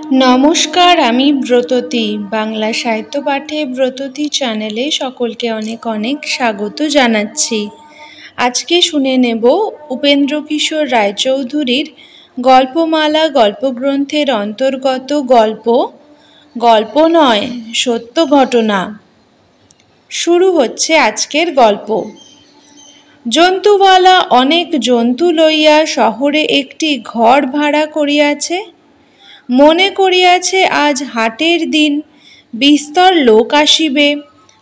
নমস্কার, আমি ব্রততী। বাংলা সাহিত্য পাঠে ব্রততী চ্যানেলে সকলকে অনেক অনেক স্বাগত জানাচ্ছি। আজকে শুনে নেব উপেন্দ্রকিশোর রায়চৌধুরীর গল্পমালা গল্পগ্রন্থের অন্তর্গত গল্প নয়, সত্য ঘটনা। শুরু হচ্ছে আজকের গল্প। জন্তুওয়ালা অনেক জন্তু লইয়া শহরে একটি ঘর ভাড়া করিয়াছে। মনে করিয়াছে আজ হাটের দিন, বিস্তর লোক আসিবে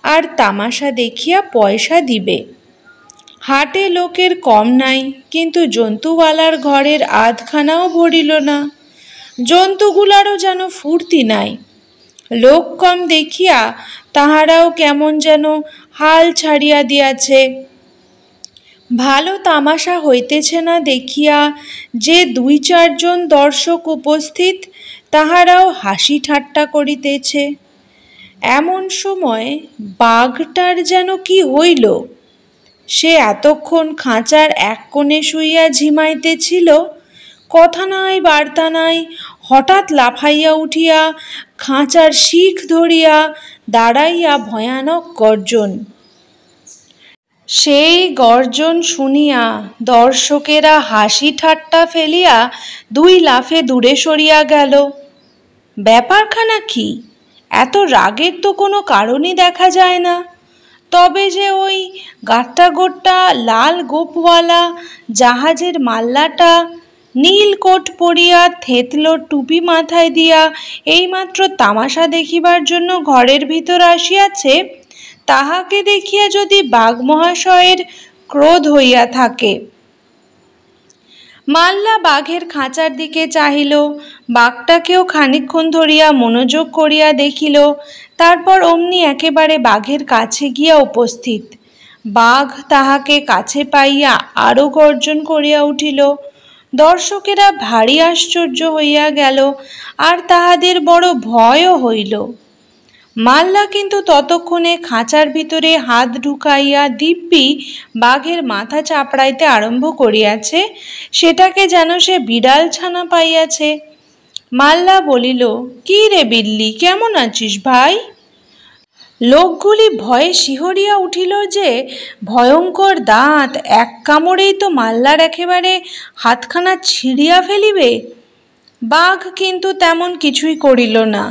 আর তামাশা দেখিয়া পয়সা দিবে। হাটে লোকের কম নাই, কিন্তু জন্তুওয়ালার ঘরের আধখানাও ভরিল না। জন্তুগুলারও যেন ফুর্তি নাই। লোক কম দেখিয়া তাহারাও কেমন যেন হাল ছাড়িয়া দিয়াছে। ভালো তামাশা হইতেছে না দেখিয়া যে 2-4 জন দর্শক উপস্থিত, তাহারাও হাসি ঠাট্টা করিতেছে। এমন সময় বাঘটার যেন কি হইল। সে এতক্ষণ খাঁচার এক কোণে শুইয়া ঝিমাইতেছিল। কথা নাই বার্তা নাই, হঠাৎ লাফাইয়া উঠিয়া খাঁচার শিখ ধরিয়া দাঁড়াইয়া ভয়ানক গর্জন। সেই গর্জন শুনিয়া দর্শকেরা হাসি ঠাট্টা ফেলিয়া 2 লাফে দূরে সরিয়া গেল। ব্যাপারখানা কি? এত রাগের তো কোনো কারণই দেখা যায় না। তবে যে ওই গাট্টা লাল গোপওয়ালা জাহাজের মাল্লাটা নীল কোট পরিয়া থেতলো টুপি মাথায় দিয়া এইমাত্র তামাশা দেখিবার জন্য ঘরের ভিতর আসিয়াছে, তাহাকে দেখিয়া যদি বাঘ মহাশয়ের ক্রোধ হইয়া থাকে। মাল্লা বাঘের খাঁচার দিকে চাহিল, বাঘটাকেও খানিকক্ষণ ধরিয়া মনোযোগ করিয়া দেখিল। তারপর অমনি একেবারে বাঘের কাছে গিয়া উপস্থিত। বাঘ তাহাকে কাছে পাইয়া আরও গর্জন করিয়া উঠিল। দর্শকেরা ভারী আশ্চর্য হইয়া গেল, আর তাহাদের বড় ভয়ও হইল। মাল্লা কিন্তু ততক্ষণে খাঁচার ভিতরে হাত ঢুকাইয়া দিব্যি বাঘের মাথা চাপড়াইতে আরম্ভ করিয়াছে, সেটাকে যেন সে বিড়াল ছানা পাইয়াছে। মাল্লা বলিল, কি রে বিল্লি, কেমন আছিস ভাই? লোকগুলি ভয়ে শিহরিয়া উঠিল যে ভয়ঙ্কর দাঁত এক কামড়েই তো মাল্লার একেবারে হাতখানা ছিঁড়িয়া ফেলিবে। বাঘ কিন্তু তেমন কিছুই করিল না।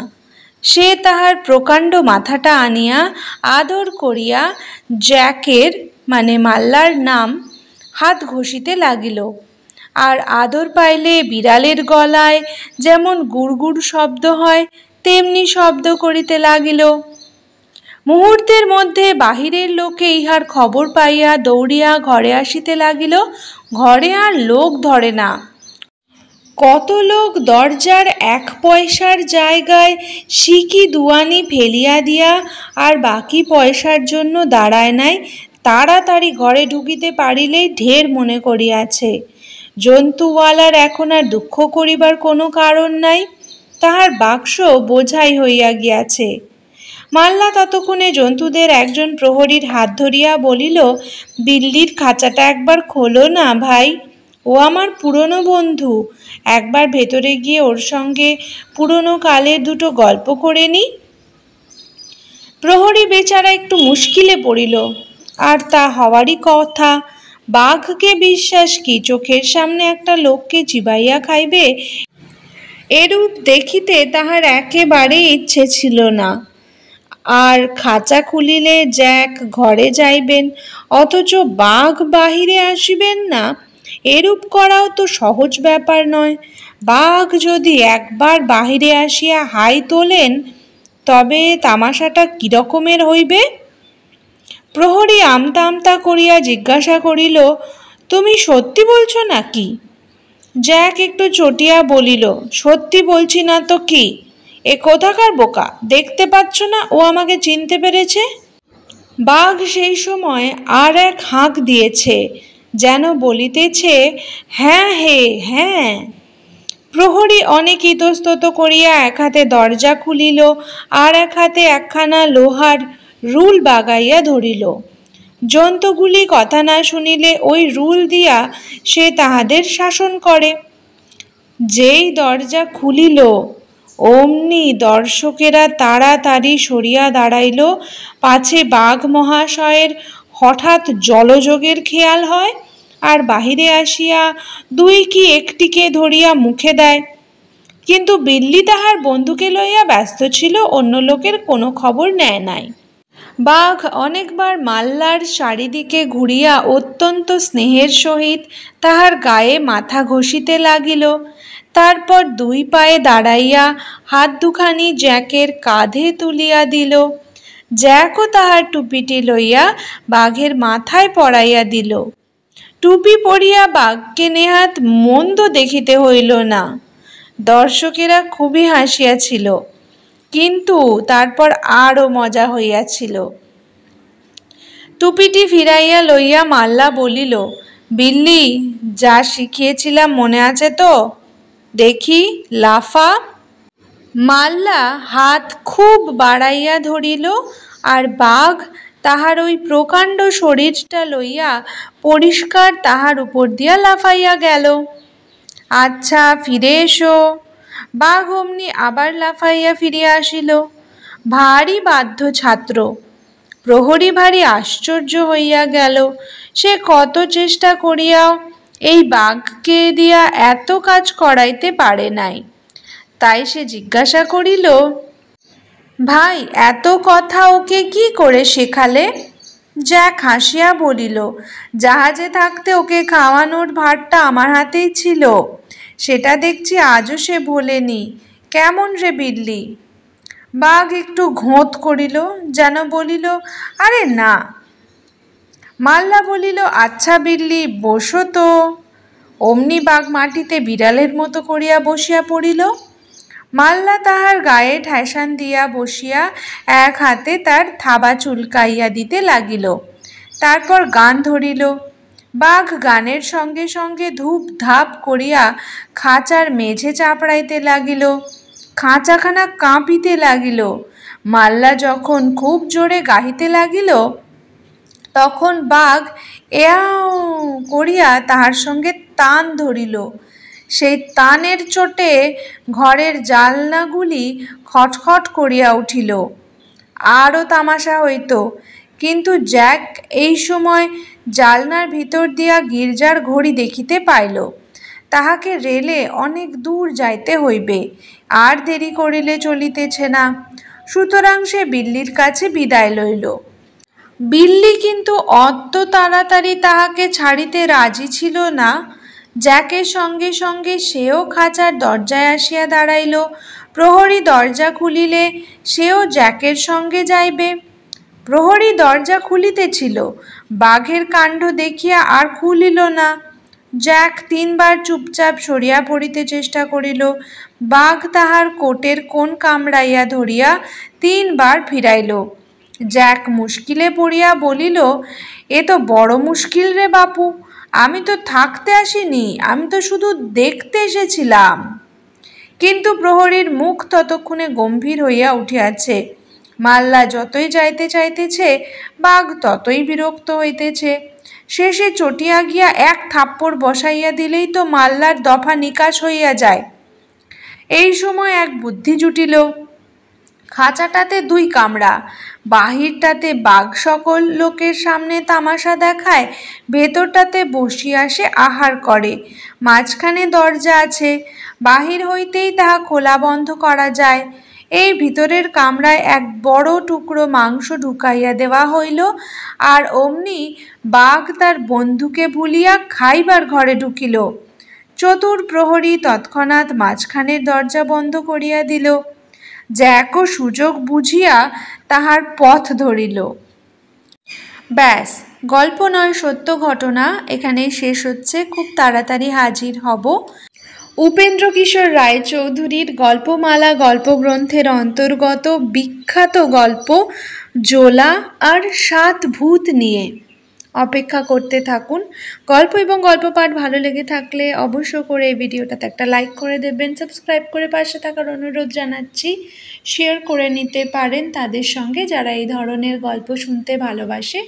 সে তাহার প্রকাণ্ড মাথাটা আনিয়া আদর করিয়া জ্যাকের মানে মাল্লার নাম হাত ঘষিতে লাগিল। আর আদর পাইলে বিড়ালের গলায় যেমন গুড়গুড় শব্দ হয়, তেমনি শব্দ করিতে লাগিল। মুহূর্তের মধ্যে বাহিরের লোকে ইহার খবর পাইয়া দৌড়িয়া ঘরে আসিতে লাগিল। ঘরে আর লোক ধরে না। কত লোক দরজার 1 পয়সার জায়গায় সিকি দুয়ানি ফেলিয়া দিয়া আর বাকি পয়সার জন্য দাঁড়ায় নাই, তাড়াতাড়ি ঘরে ঢুকিতে পারিলেই ঢের মনে করিয়াছে। জন্তুওয়ালার এখন আর দুঃখ করিবার কোনো কারণ নাই, তাহার বাক্স বোঝাই হইয়া গিয়াছে। মাল্লা ততক্ষণে জন্তুদের একজন প্রহরীর হাত ধরিয়া বলিল, বিল্লির খাঁচাটা একবার খোলো না ভাই, ও আমার পুরনো বন্ধু, একবার ভেতরে গিয়ে ওর সঙ্গে পুরনো কালের 2টো গল্প করে নি। প্রহরী বেচারা একটু মুশকিলে পড়িল। আর তা হওয়ারই কথা। বাঘকে বিশ্বাস কি চোখের সামনে একটা লোককে চিবাইয়া খাইবে, এরূপ দেখিতে তাহার একেবারে ইচ্ছে ছিল না। আর খাঁচা খুলিলে জ্যাক ঘরে যাইবেন, অথচ বাঘ বাহিরে আসিবেন না, এরূপ করাও তো সহজ ব্যাপার নয়। বাঘ যদি একবার বাহিরে আসিয়া হাই তোলেন, তবে তামাশাটা কিরকমের হইবে? প্রহরী আমতা আমতা করিয়া জিজ্ঞাসা করিল, তুমি সত্যি বলছো নাকি? জ্যাক একটু চটিয়া বলিল, সত্যি বলছি না তো কি? এ কোথাকার বোকা, দেখতে পাচ্ছ না ও আমাকে চিনতে পেরেছে? বাঘ সেই সময় আর এক হাঁক দিয়েছে, যেন বলিতেছে, হ্যাঁ হে হ্যাঁ। প্রহরী অনেক ইতস্তত করিয়া এক হাতে দরজা খুলিল, আর এক হাতে একখানা লোহার রুল বাগাইয়া ধরিল। জন্তুগুলি কথা না শুনিলে ওই রুল দিয়া সে তাহাদের শাসন করে। যেই দরজা খুলিল, অমনি দর্শকেরা তাড়াতাড়ি সরিয়া দাঁড়াইল, পাছে বাঘ মহাশয়ের হঠাৎ জলযোগের খেয়াল হয় আর বাহিরে আসিয়া দুই কি একটিকে ধরিয়া মুখে দেয়। কিন্তু বিল্লি তাহার বন্ধুকে লইয়া ব্যস্ত ছিল, অন্য লোকের কোনো খবর নেয় নাই। বাঘ অনেকবার মাল্লার চারিদিকে ঘুরিয়া অত্যন্ত স্নেহের সহিত তাহার গায়ে মাথা ঘষিতে লাগিল। তারপর দুই পায়ে দাঁড়াইয়া হাত দুখানি জ্যাকের কাঁধে তুলিয়া দিল। জ্যাকও তাহার টুপিটি লইয়া বাঘের মাথায় পরাইয়া দিল। টুপি পরিয়া বাঘকে নেহাত মন্দ দেখিতে হইল না। দর্শকেরা খুবই হাসিয়াছিল, কিন্তু তারপর আরও মজা হইয়াছিল। টুপিটি ফিরাইয়া লইয়া মাল্লা বলিল, বিল্লি, যা শিখিয়েছিলাম মনে আছে তো? দেখি, লাফা। মাল্লা হাত খুব বাড়াইয়া ধরিল, আর বাঘ তাহার ওই প্রকাণ্ড শরীরটা লইয়া পরিষ্কার তাহার উপর দিয়া লাফাইয়া গেল। আচ্ছা, ফিরে এসো। বাঘ অমনি আবার লাফাইয়া ফিরিয়া আসিল। ভারী বাধ্য ছাত্র। প্রহরী ভারী আশ্চর্য হইয়া গেল। সে কত চেষ্টা করিয়াও এই বাঘকে দিয়া এত কাজ করাইতে পারে নাই। তাই সে জিজ্ঞাসা করিল, ভাই, এত কথা ওকে কি করে শেখালে? জ্যাক হাসিয়া বলিল, জাহাজে থাকতে ওকে খাওয়ানোর ভারটা আমার হাতেই ছিল। সেটা দেখছি আজও সে ভোলেনি। কেমন রে বিল্লি? বাঘ একটু ঘোঁত করিল, যেন বলিল, আরে না। মাল্লা বলিল, আচ্ছা বিল্লি, বসো তো। অমনি বাঘ মাটিতে বিড়ালের মতো করিয়া বসিয়া পড়িল। মাল্লা তাহার গায়ে ঠেসান দিয়া বসিয়া এক হাতে তার থাবা চুলকাইয়া দিতে লাগিল। তারপর গান ধরিল। বাঘ গানের সঙ্গে সঙ্গে ধূপ ধাপ করিয়া খাঁচার মেঝে চাপড়াইতে লাগিল। খাঁচাখানা কাঁপিতে লাগিল। মাল্লা যখন খুব জোরে গাহিতে লাগিল, তখন বাঘ এয়াও করিয়া তাহার সঙ্গে তান ধরিল। সেই তানের চোটে ঘরের জানলাগুলি খটখট করিয়া উঠিল। আরও তামাশা হইত, কিন্তু জ্যাক এই সময় জালনার ভিতর দিয়া গির্জার ঘড়ি দেখিতে পাইল। তাহাকে রেলে অনেক দূর যাইতে হইবে, আর দেরি করিলে চলিতেছে না। সুতরাং সে বিল্লির কাছে বিদায় লইল। বিল্লি কিন্তু অত তাড়াতাড়ি তাহাকে ছাড়িতে রাজি ছিল না। জ্যাকের সঙ্গে সঙ্গে সেও খাঁচার দরজায় আসিয়া দাঁড়াইল। প্রহরী দরজা খুলিলে সেও জ্যাকের সঙ্গে যাইবে। প্রহরী দরজা খুলিতেছিল, বাঘের কাণ্ড দেখিয়া আর খুলিল না। জ্যাক 3 বার চুপচাপ সরিয়া পড়িতে চেষ্টা করিল। বাঘ তাহার কোটের কোণ কামড়াইয়া ধরিয়া 3 বার ফিরাইল। জ্যাক মুশকিলে পড়িয়া বলিল, এ তো বড় মুশকিল রে বাপু। আমি তো থাকতে আসিনি, আমি তো শুধু দেখতে এসেছিলাম। কিন্তু প্রহরীর মুখ ততক্ষণে গম্ভীর হইয়া উঠিয়াছে। মাল্লা যতই যাইতে চাইতেছে, বাঘ ততই বিরক্ত হইতেছে। শেষে চটিয়া গিয়া এক থাপ্পড় বসাইয়া দিলেই তো মাল্লার দফা নিকাশ হইয়া যায়। এই সময় এক বুদ্ধি জুটিল। খাঁচাটাতে 2 কামরা, বাহিরটাতে বাঘ সকল লোকের সামনে তামাশা দেখায়, ভেতরটাতে বসিয়া সে আহার করে। মাঝখানে দরজা আছে, বাহির হইতেই তাহা খোলা বন্ধ করা যায়। এই ভিতরের কামরায় এক বড় টুকরো মাংস ঢুকাইয়া দেওয়া হইল, আর অমনি বাঘ তার বন্ধুকে ভুলিয়া খাইবার ঘরে ঢুকিল। চতুর প্রহরী তৎক্ষণাৎ মাঝখানের দরজা বন্ধ করিয়া দিল। জ্যাকও সুযোগ বুঝিয়া তাহার পথ ধরিল। ব্যাস, গল্প নয়, সত্য ঘটনা এখানেই শেষ হচ্ছে। খুব তাড়াতাড়ি হাজির হব উপেন্দ্রকিশোর রায়চৌধুরীর গল্পমালা গল্পগ্রন্থের অন্তর্গত বিখ্যাত গল্প জোলা আর 7 ভূত নিয়ে। অপেক্ষা করতে থাকুন। গল্প এবং গল্প পাঠ ভালো লেগে থাকলে অবশ্য করে এই ভিডিওটাতে একটা লাইক করে দেবেন, সাবস্ক্রাইব করে পাশে থাকার অনুরোধ জানাচ্ছি। শেয়ার করে নিতে পারেন তাদের সঙ্গে যারা এই ধরনের গল্প শুনতে ভালোবাসে।